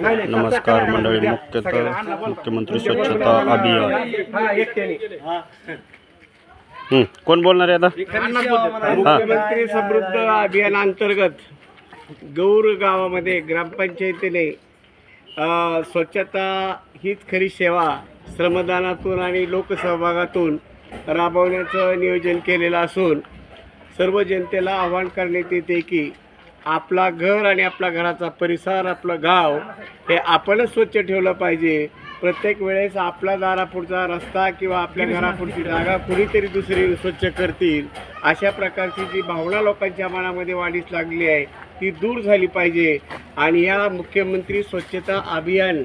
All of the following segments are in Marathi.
नमस्कार मंडळी, मुख्यमंत्री स्वच्छता अभियान कोण बोलणार आहे आता? मुख्यमंत्री समृद्ध अभियानांतर्गत गौर गावामध्ये ग्रामपंचायतीने स्वच्छता हीच खरी सेवा श्रमदानातून आणि लोकसहभागातून राबवण्याचं नियोजन केलेलं असून सर्व जनतेला आवाहन करण्यात येते की आपला घर आणि आपला घराचा परिसर, आपलं गाव हे आपणच स्वच्छ ठेवलं पाहिजे. प्रत्येक वेळेस आपला दारापुढचा रस्ता किंवा आपल्या घरापुढची जागा कुणीतरी दुसरी स्वच्छ करतील अशा प्रकारची जी भावना लोकांच्या मनामध्ये वाढीस लागली आहे ती दूर झाली पाहिजे. आणि या मुख्यमंत्री स्वच्छता अभियान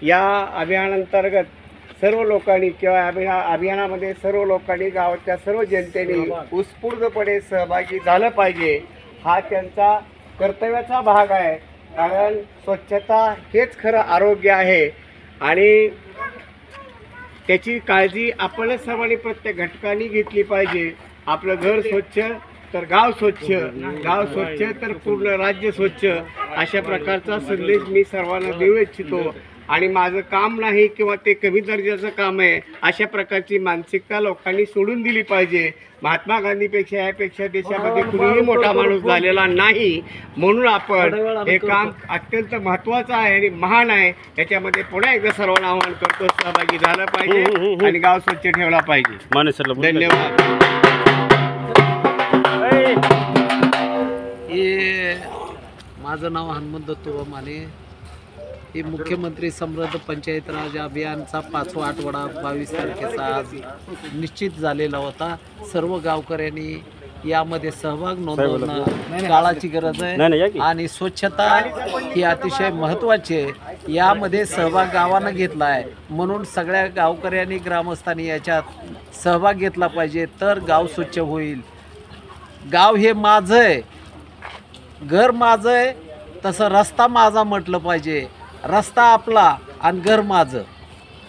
या अभियानांतर्गत सर्व लोकांनी किंवा अभियानामध्ये सर्व लोकांनी गावाच्या सर्व जनतेने उत्स्फूर्तपणे सहभागी झालं पाहिजे. हा त्यांचा कर्तव्याचा भाग आहे, कारण स्वच्छता हेच खरं आरोग्य आहे आणि त्याची काळजी आपणच सर्वांनी प्रत्येक घटकांनी घेतली पाहिजे. आपलं घर स्वच्छ तर गाव स्वच्छ, गाव स्वच्छ तर पूर्ण राज्य स्वच्छ, अशा प्रकारचा संदेश मी सर्वांना देऊ इच्छितो. आणि माझं काम नाही किंवा ते कमी दर्जाचं काम आहे अशा प्रकारची मानसिकता लोकांनी सोडून दिली पाहिजे. महात्मा गांधीपेक्षा यापेक्षा देशामध्ये कुणीही मोठा माणूस झालेला नाही, म्हणून आपण हे काम अत्यंत महत्त्वाचं आहे आणि महान आहे. याच्यामध्ये पुन्हा एकदा सर्वांना आवाहन करतो, सहभागी झालं पाहिजे आणि गाव स्वच्छ ठेवला पाहिजे. धन्यवाद. माझं नाव हनुमंत दत्तू माने. हे मुख्यमंत्री समृद्ध पंचायत राज अभियानचा 5वा आठवडा 22 तारखेचा आज निश्चित झालेला होता. सर्व गावकऱ्यांनी यामध्ये सहभाग नोंदवणं काळाची गरज आहे आणि स्वच्छता ही अतिशय महत्त्वाची आहे. यामध्ये सहभाग गावानं घेतला आहे, म्हणून सगळ्या गावकऱ्यांनी ग्रामस्थांनी याच्यात सहभाग घेतला पाहिजे, तर गाव स्वच्छ होईल. गाव हे माझं आहे, घर माझं आहे, तसं रस्ता माझा म्हटलं पाहिजे. रस्ता आपला आणि घर माझं,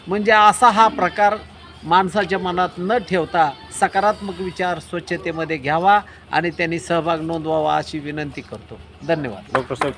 म्हणजे असा हा प्रकार माणसाच्या मनात न ठेवता सकारात्मक विचार स्वच्छतेमध्ये घ्यावा आणि त्यांनी सहभाग नोंदवावा अशी विनंती करतो. धन्यवाद. डॉक्टर साहेब